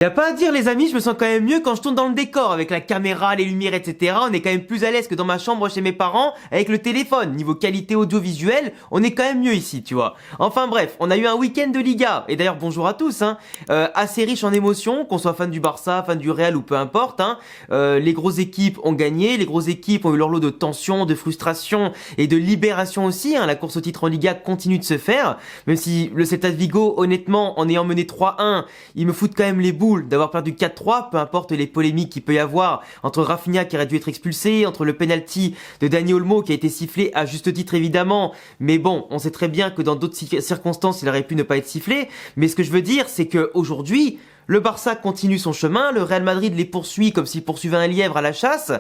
Y a pas à dire les amis, je me sens quand même mieux quand je tourne dans le décor avec la caméra, les lumières, etc. On est quand même plus à l'aise que dans ma chambre chez mes parents avec le téléphone. Niveau qualité audiovisuelle, on est quand même mieux ici, tu vois. Enfin bref, on a eu un week-end de Liga. Et d'ailleurs bonjour à tous, hein. Assez riche en émotions, qu'on soit fan du Barça, fan du Real ou peu importe, hein. Les grosses équipes ont gagné, les grosses équipes ont eu leur lot de tension, de frustration et de libération aussi, hein. La course au titre en Liga continue de se faire, même si le Celta de Vigo, honnêtement, en ayant mené 3-1, ils me foutent quand même les boules d'avoir perdu 4-3, peu importe les polémiques qu'il peut y avoir entre Rafinha qui aurait dû être expulsé, entre le penalty de Dani Olmo qui a été sifflé à juste titre évidemment, mais bon, on sait très bien que dans d'autres circonstances il aurait pu ne pas être sifflé, mais ce que je veux dire c'est que aujourd'hui le Barça continue son chemin, le Real Madrid les poursuit comme s'il poursuivait un lièvre à la chasse,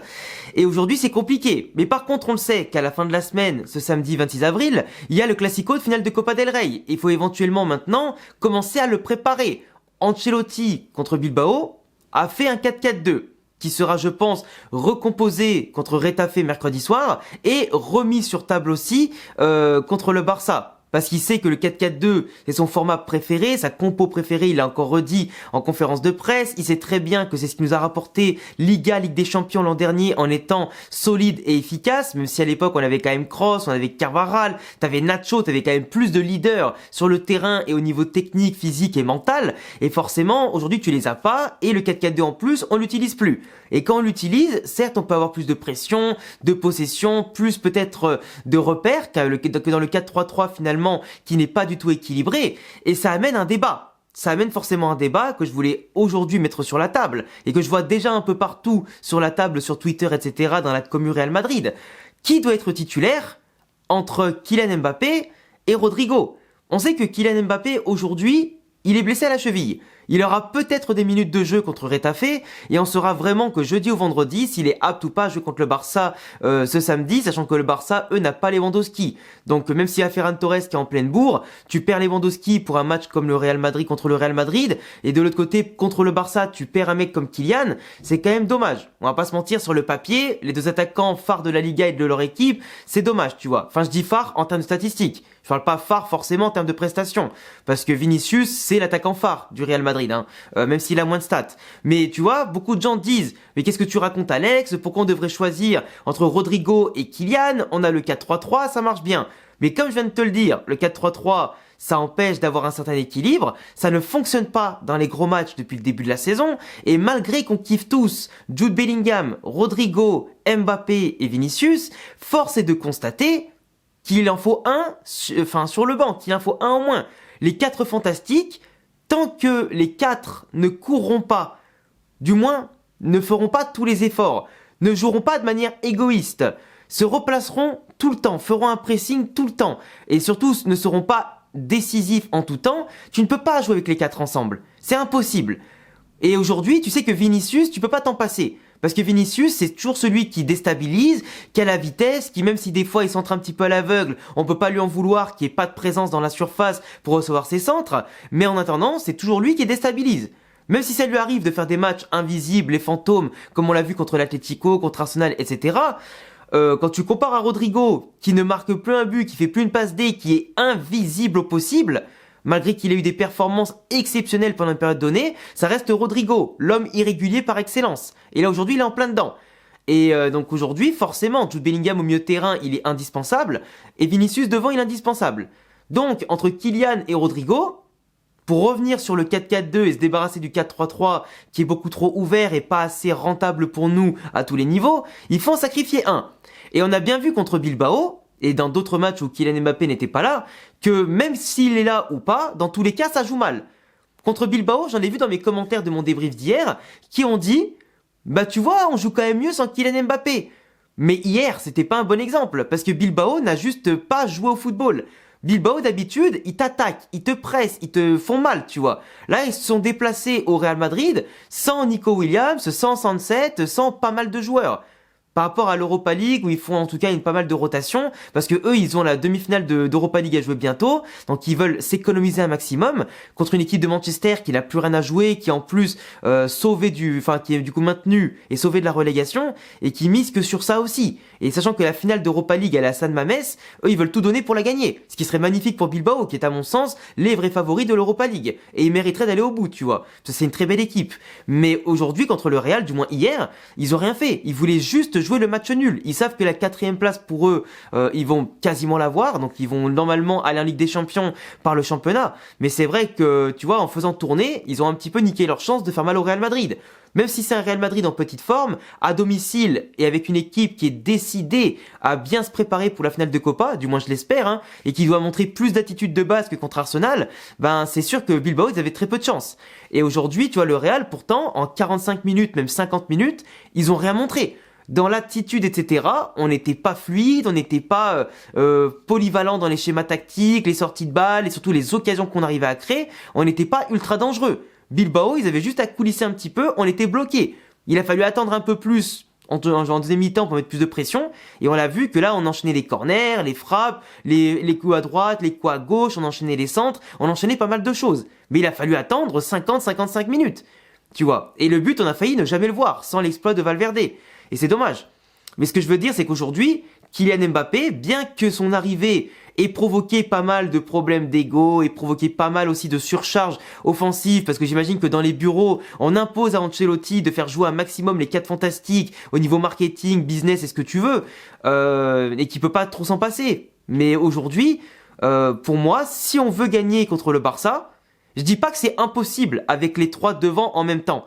et aujourd'hui c'est compliqué. Mais par contre on le sait qu'à la fin de la semaine, ce samedi 26 avril, il y a le Classico de finale de Copa del Rey. Il faut éventuellement maintenant commencer à le préparer. Ancelotti contre Bilbao a fait un 4-4-2 qui sera, je pense, recomposé contre Retafe mercredi soir et remis sur table aussi contre le Barça. Parce qu'il sait que le 4-4-2, c'est son format préféré, sa compo préférée, il l'a encore redit en conférence de presse. Il sait très bien que c'est ce qui nous a rapporté Liga, Ligue des Champions l'an dernier en étant solide et efficace, même si à l'époque on avait quand même Kroos, on avait Carvajal, t'avais Nacho, t'avais quand même plus de leaders sur le terrain et au niveau technique, physique et mental. Et forcément, aujourd'hui tu les as pas, et le 4-4-2 en plus, on l'utilise plus. Et quand on l'utilise, certes on peut avoir plus de pression, de possession, plus peut-être de repères que dans le 4-3-3 finalement, qui n'est pas du tout équilibré, et ça amène un débat. Ça amène forcément un débat que je voulais aujourd'hui mettre sur la table, et que je vois déjà un peu partout sur la table, sur Twitter, etc., dans la commu Real Madrid. Qui doit être titulaire entre Kylian Mbappé et Rodrigo? On sait que Kylian Mbappé, aujourd'hui, il est blessé à la cheville. Il aura peut-être des minutes de jeu contre Retafe et on saura vraiment que jeudi ou vendredi s'il est apte ou pas à jouer contre le Barça ce samedi, sachant que le Barça, eux, n'a pas Lewandowski. Donc même s'il y a Ferran Torres qui est en pleine bourre, tu perds Lewandowski pour un match comme le Real Madrid contre le Real Madrid, et de l'autre côté, contre le Barça, tu perds un mec comme Kylian, c'est quand même dommage. On va pas se mentir, sur le papier, les deux attaquants phares de la Liga et de leur équipe, c'est dommage, tu vois. Enfin, je dis phare en termes de statistiques. Je parle pas phare forcément en termes de prestations, parce que Vinicius, c'est l'attaquant phare du Real Madrid, hein, même s'il a moins de stats. Mais tu vois, beaucoup de gens disent, mais qu'est-ce que tu racontes Alex? Pourquoi on devrait choisir entre Rodrigo et Kylian? On a le 4-3-3, ça marche bien. Mais comme je viens de te le dire, le 4-3-3, ça empêche d'avoir un certain équilibre, ça ne fonctionne pas dans les gros matchs depuis le début de la saison, et malgré qu'on kiffe tous Jude Bellingham, Rodrigo, Mbappé et Vinicius, force est de constater qu'il en faut un, sur le banc, qu'il en faut un en moins. Les 4 fantastiques, tant que les 4 ne courront pas, du moins ne feront pas tous les efforts, ne joueront pas de manière égoïste, se replaceront tout le temps, feront un pressing tout le temps, et surtout ne seront pas décisifs en tout temps, tu ne peux pas jouer avec les 4 ensemble. C'est impossible. Et aujourd'hui, tu sais que Vinicius, tu peux pas t'en passer. Parce que Vinicius, c'est toujours celui qui déstabilise, qui a la vitesse, qui même si des fois il centre un petit peu à l'aveugle, on peut pas lui en vouloir qu'il n'y ait pas de présence dans la surface pour recevoir ses centres, mais en attendant, c'est toujours lui qui déstabilise. Même si ça lui arrive de faire des matchs invisibles et fantômes, comme on l'a vu contre l'Atlético, contre Arsenal, etc., quand tu compares à Rodrigo, qui ne marque plus un but, qui fait plus une passe D, qui est invisible au possible, malgré qu'il ait eu des performances exceptionnelles pendant une période donnée, ça reste Rodrigo, l'homme irrégulier par excellence. Et là aujourd'hui, il est en plein dedans. Et donc aujourd'hui, forcément, Jude Bellingham au milieu de terrain, il est indispensable, et Vinicius devant, il est indispensable. Donc, entre Kylian et Rodrigo, pour revenir sur le 4-4-2 et se débarrasser du 4-3-3 qui est beaucoup trop ouvert et pas assez rentable pour nous à tous les niveaux, il faut en sacrifier un. Et on a bien vu contre Bilbao, et dans d'autres matchs où Kylian Mbappé n'était pas là, que même s'il est là ou pas, dans tous les cas, ça joue mal. Contre Bilbao, j'en ai vu dans mes commentaires de mon débrief d'hier, qui ont dit « Bah tu vois, on joue quand même mieux sans Kylian Mbappé ». Mais hier, c'était pas un bon exemple, parce que Bilbao n'a juste pas joué au football. Bilbao, d'habitude, ils t'attaquent, ils te pressent, ils te font mal, tu vois. Là, ils se sont déplacés au Real Madrid sans Nico Williams, sans Sunset, sans pas mal de joueurs. par rapport à l'Europa League où ils font en tout cas pas mal de rotation parce que eux ils ont la demi-finale d'Europa League à jouer bientôt, donc ils veulent s'économiser un maximum contre une équipe de Manchester qui n'a plus rien à jouer, qui en plus qui est du coup maintenu et sauvé de la relégation et qui mise que sur ça aussi. Et sachant que la finale d'Europa League elle est à San Mamés, eux ils veulent tout donner pour la gagner, ce qui serait magnifique pour Bilbao qui est à mon sens les vrais favoris de l'Europa League et ils mériteraient d'aller au bout, tu vois. Parce que c'est une très belle équipe. Mais aujourd'hui contre le Real, du moins hier, ils ont rien fait. Ils voulaient juste jouer le match nul. Ils savent que la 4e place pour eux, ils vont quasiment l'avoir, donc ils vont normalement aller en Ligue des Champions par le championnat. Mais c'est vrai que, tu vois, en faisant tourner, ils ont un petit peu niqué leur chance de faire mal au Real Madrid. Même si c'est un Real Madrid en petite forme, à domicile et avec une équipe qui est décidée à bien se préparer pour la finale de Copa, du moins je l'espère, hein, et qui doit montrer plus d'attitude de base que contre Arsenal, ben c'est sûr que Bilbao ils avaient très peu de chance. Et aujourd'hui, tu vois, le Real pourtant, en 45 minutes, même 50 minutes, ils ont rien montré. Dans l'attitude, etc., on n'était pas fluide, on n'était pas polyvalent dans les schémas tactiques, les sorties de balles et surtout les occasions qu'on arrivait à créer, on n'était pas ultra dangereux. Bilbao, ils avaient juste à coulisser un petit peu, on était bloqués. Il a fallu attendre un peu plus en deuxième mi-temps pour mettre plus de pression, et on l'a vu que là, on enchaînait les corners, les frappes, les coups à droite, les coups à gauche, on enchaînait les centres, on enchaînait pas mal de choses. Mais il a fallu attendre 50-55 minutes, tu vois. Et le but, on a failli ne jamais le voir, sans l'exploit de Valverde. Et c'est dommage. Mais ce que je veux dire, c'est qu'aujourd'hui, Kylian Mbappé, bien que son arrivée ait provoqué pas mal de problèmes d'ego et provoqué pas mal aussi de surcharge offensive, parce que j'imagine que dans les bureaux, on impose à Ancelotti de faire jouer un maximum les 4 fantastiques au niveau marketing, business et ce que tu veux, et qu'il peut pas trop s'en passer. Mais aujourd'hui, pour moi, si on veut gagner contre le Barça, je dis pas que c'est impossible avec les 3 devant en même temps.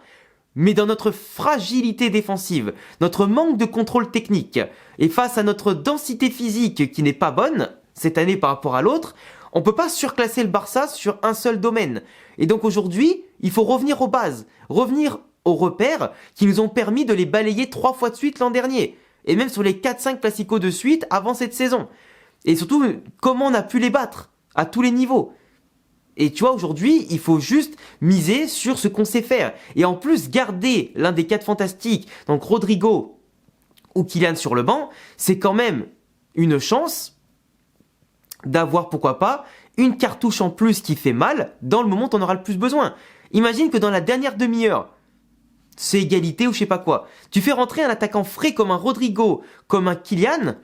Mais dans notre fragilité défensive, notre manque de contrôle technique, et face à notre densité physique qui n'est pas bonne, cette année par rapport à l'autre, on peut pas surclasser le Barça sur un seul domaine. Et donc aujourd'hui, il faut revenir aux bases, revenir aux repères qui nous ont permis de les balayer 3 fois de suite l'an dernier. Et même sur les 4-5 classicos de suite avant cette saison. Et surtout, comment on a pu les battre, à tous les niveaux. Et tu vois, aujourd'hui, il faut juste miser sur ce qu'on sait faire. Et en plus, garder l'un des 4 fantastiques, donc Rodrigo ou Kylian sur le banc, c'est quand même une chance d'avoir, pourquoi pas, une cartouche en plus qui fait mal dans le moment où on aura le plus besoin. Imagine que dans la dernière demi-heure, c'est égalité ou je sais pas quoi, tu fais rentrer un attaquant frais comme un Rodrigo, comme un Kylian,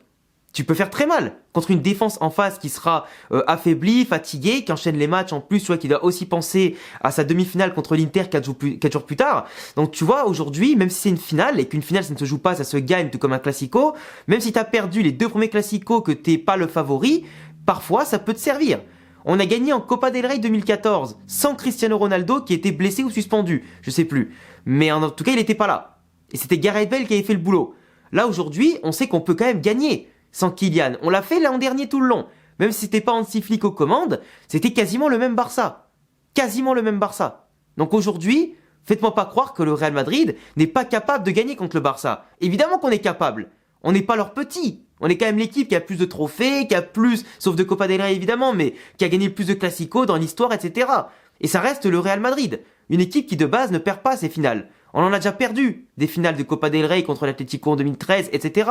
tu peux faire très mal contre une défense en face qui sera affaiblie, fatiguée, qui enchaîne les matchs en plus, tu vois, qui doit aussi penser à sa demi-finale contre l'Inter 4 jours plus tard. Donc tu vois, aujourd'hui, même si c'est une finale, et qu'une finale ça ne se joue pas, ça se gagne tout comme un classico, même si t'as perdu les 2 premiers classicos, que t'es pas le favori, parfois ça peut te servir. On a gagné en Copa del Rey 2014, sans Cristiano Ronaldo qui était blessé ou suspendu, je sais plus. Mais en tout cas, il était pas là. Et c'était Gareth Bale qui avait fait le boulot. Là, aujourd'hui, on sait qu'on peut quand même gagner sans Kylian. On l'a fait l'an dernier tout le long. Même si c'était pas Hansi Flick aux commandes, c'était quasiment le même Barça. Quasiment le même Barça. Donc aujourd'hui, faites-moi pas croire que le Real Madrid n'est pas capable de gagner contre le Barça. Évidemment qu'on est capable. On n'est pas leur petit. On est quand même l'équipe qui a plus de trophées, qui a plus, sauf de Copa del Rey évidemment, mais qui a gagné plus de classicos dans l'histoire, etc. Et ça reste le Real Madrid. Une équipe qui de base ne perd pas ses finales. On en a déjà perdu des finales de Copa del Rey contre l'Atlético en 2013, etc.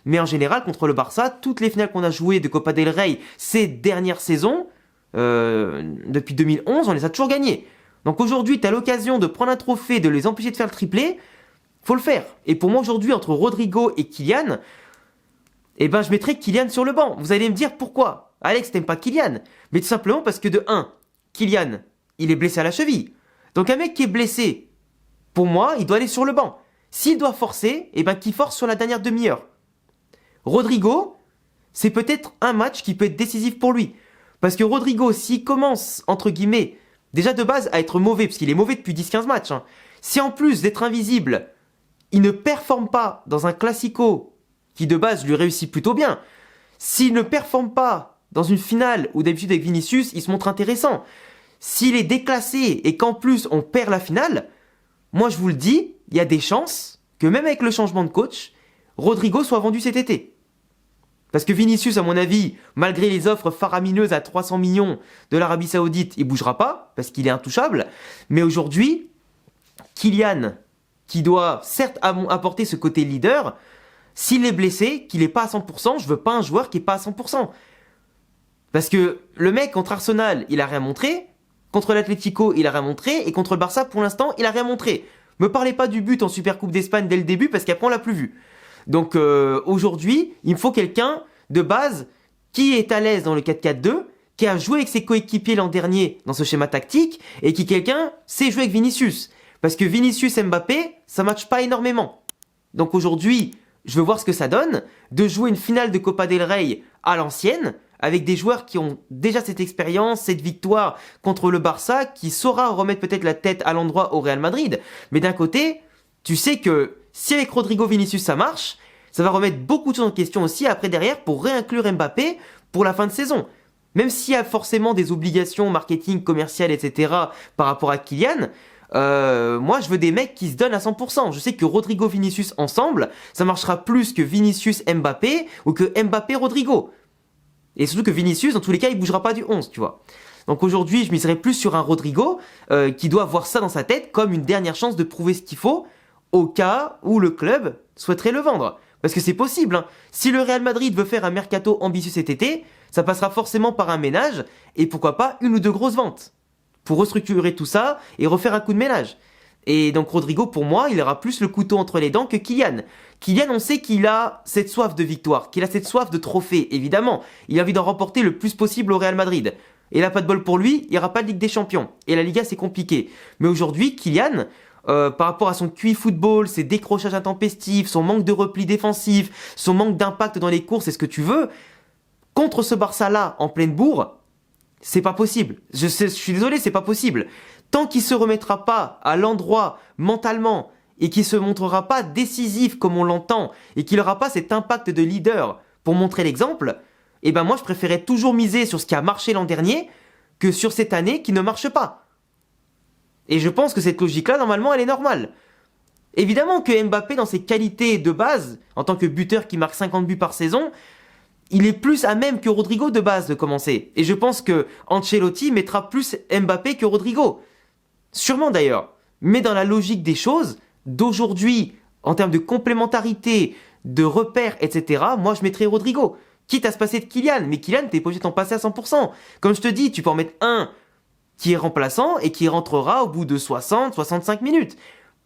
Mais en général, contre le Barça, toutes les finales qu'on a jouées de Copa del Rey ces dernières saisons, depuis 2011, on les a toujours gagnées. Donc aujourd'hui, tu as l'occasion de prendre un trophée, de les empêcher de faire le triplé, faut le faire. Et pour moi aujourd'hui, entre Rodrigo et Kylian, eh ben je mettrais Kylian sur le banc. Vous allez me dire pourquoi. Alex, t'aimes pas Kylian? Mais tout simplement parce que de 1, Kylian, il est blessé à la cheville. Donc un mec qui est blessé, pour moi, il doit aller sur le banc. S'il doit forcer, eh ben qu'il force sur la dernière demi-heure. Rodrigo, c'est peut-être un match qui peut être décisif pour lui. Parce que Rodrigo, s'il commence, entre guillemets, déjà de base à être mauvais, parce qu'il est mauvais depuis 10-15 matchs, hein, si en plus d'être invisible, il ne performe pas dans un classico qui de base lui réussit plutôt bien, s'il ne performe pas dans une finale où d'habitude avec Vinicius, il se montre intéressant, s'il est déclassé et qu'en plus on perd la finale, moi je vous le dis, il y a des chances que même avec le changement de coach, Rodrigo soit vendu cet été. Parce que Vinicius, à mon avis, malgré les offres faramineuses à 300 millions de l'Arabie Saoudite, il bougera pas, parce qu'il est intouchable. Mais aujourd'hui, Kylian, qui doit certes apporter ce côté leader, S'il est blessé, qu'il est pas à 100%, je veux pas un joueur qui est pas à 100%. Parce que le mec contre Arsenal, il a rien montré, contre l'Atlético, il a rien montré, et contre le Barça, pour l'instant, il a rien montré. Me parlez pas du but en Supercoupe d'Espagne dès le début, parce qu'après on l'a plus vu. Donc aujourd'hui, il me faut quelqu'un de base qui est à l'aise dans le 4-4-2, qui a joué avec ses coéquipiers l'an dernier dans ce schéma tactique, et qui quelqu'un sait jouer avec Vinicius. Parce que Vinicius Mbappé, ça matche pas énormément. Donc aujourd'hui, je veux voir ce que ça donne de jouer une finale de Copa del Rey à l'ancienne, avec des joueurs qui ont déjà cette expérience, cette victoire contre le Barça, qui saura remettre peut-être la tête à l'endroit au Real Madrid. Mais d'un côté, tu sais que si avec Rodrigo Vinicius ça marche, ça va remettre beaucoup de choses en question aussi après derrière pour réinclure Mbappé pour la fin de saison. Même s'il y a forcément des obligations marketing, commerciales, etc. par rapport à Kylian, moi je veux des mecs qui se donnent à 100%. Je sais que Rodrigo Vinicius ensemble, ça marchera plus que Vinicius Mbappé ou que Mbappé Rodrigo. Et surtout que Vinicius, dans tous les cas, il bougera pas du 11, tu vois. Donc aujourd'hui, je miserais plus sur un Rodrigo qui doit avoir ça dans sa tête comme une dernière chance de prouver ce qu'il faut au cas où le club souhaiterait le vendre. Parce que c'est possible, hein. Si le Real Madrid veut faire un mercato ambitieux cet été, ça passera forcément par un ménage et pourquoi pas une ou deux grosses ventes pour restructurer tout ça et refaire un coup de ménage. Et donc Rodrigo, pour moi, il aura plus le couteau entre les dents que Kylian. Kylian, on sait qu'il a cette soif de victoire, qu'il a cette soif de trophée, évidemment. Il a envie d'en remporter le plus possible au Real Madrid. Et là, pas de bol pour lui, il n'y aura pas de Ligue des Champions. Et la Liga, c'est compliqué. Mais aujourd'hui, Kylian, par rapport à son QI football, ses décrochages intempestifs, son manque de repli défensif, son manque d'impact dans les courses et ce que tu veux, contre ce Barça-là, en pleine bourre, c'est pas possible. Je suis désolé, c'est pas possible. Tant qu'il se remettra pas à l'endroit mentalement et qu'il se montrera pas décisif comme on l'entend et qu'il aura pas cet impact de leader pour montrer l'exemple, eh ben moi je préférais toujours miser sur ce qui a marché l'an dernier que sur cette année qui ne marche pas. Et je pense que cette logique-là, normalement, elle est normale. Évidemment que Mbappé, dans ses qualités de base, en tant que buteur qui marque 50 buts par saison, il est plus à même que Rodrigo de base de commencer. Et je pense que Ancelotti mettra plus Mbappé que Rodrigo. Sûrement d'ailleurs. Mais dans la logique des choses, d'aujourd'hui, en termes de complémentarité, de repères, etc., moi je mettrais Rodrigo. Quitte à se passer de Kylian. Mais Kylian, t'es pas obligé de t'en passer à 100%. Comme je te dis, tu peux en mettre un qui est remplaçant et qui rentrera au bout de 60-65 minutes.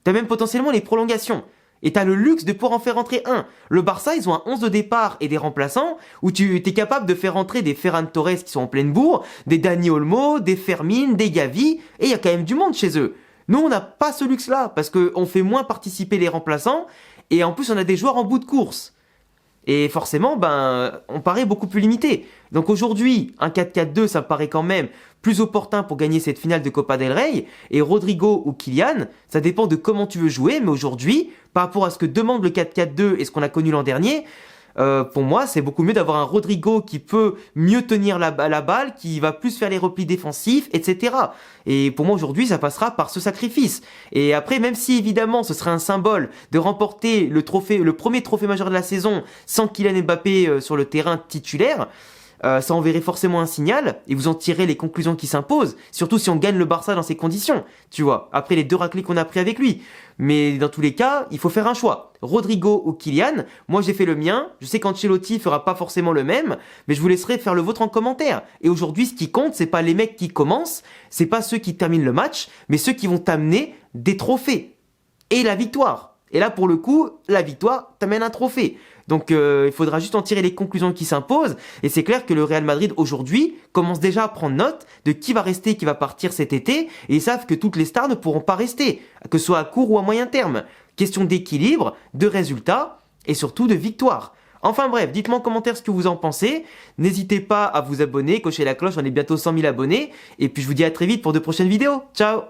T'as même potentiellement les prolongations. Et t'as le luxe de pouvoir en faire rentrer un. Le Barça, ils ont un 11 de départ et des remplaçants où tu es capable de faire rentrer des Ferran Torres qui sont en pleine bourre, des Dani Olmo, des Fermin, des Gavi, et il y a quand même du monde chez eux. Nous, on n'a pas ce luxe-là parce qu'on fait moins participer les remplaçants et en plus, on a des joueurs en bout de course. Et forcément, on paraît beaucoup plus limité. Donc aujourd'hui, un 4-4-2, ça paraît quand même plus opportun pour gagner cette finale de Copa del Rey. Et Rodrigo ou Kylian, ça dépend de comment tu veux jouer. Mais aujourd'hui, par rapport à ce que demande le 4-4-2 et ce qu'on a connu l'an dernier, pour moi, c'est beaucoup mieux d'avoir un Rodrigo qui peut mieux tenir la balle, qui va plus faire les replis défensifs, etc. Et pour moi, aujourd'hui, ça passera par ce sacrifice. Et après, même si évidemment, ce serait un symbole de remporter le premier trophée majeur de la saison sans Kylian Mbappé sur le terrain titulaire, ça enverrait forcément un signal et vous en tirez les conclusions qui s'imposent, surtout si on gagne le Barça dans ces conditions, tu vois, après les 2 raclés qu'on a pris avec lui. Mais dans tous les cas, il faut faire un choix. Rodrigo ou Kylian, moi j'ai fait le mien, je sais qu'Ancelotti fera pas forcément le même, mais je vous laisserai faire le vôtre en commentaire. Et aujourd'hui, ce qui compte, c'est pas les mecs qui commencent, c'est pas ceux qui terminent le match, mais ceux qui vont t'amener des trophées et la victoire. Et là, pour le coup, la victoire t'amène un trophée. Donc il faudra juste en tirer les conclusions qui s'imposent. Et c'est clair que le Real Madrid aujourd'hui commence déjà à prendre note de qui va rester et qui va partir cet été. Et ils savent que toutes les stars ne pourront pas rester, que ce soit à court ou à moyen terme. Question d'équilibre, de résultats et surtout de victoire. Enfin bref, dites-moi en commentaire ce que vous en pensez. N'hésitez pas à vous abonner, cocher la cloche, on est bientôt 100 000 abonnés. Et puis je vous dis à très vite pour de prochaines vidéos. Ciao!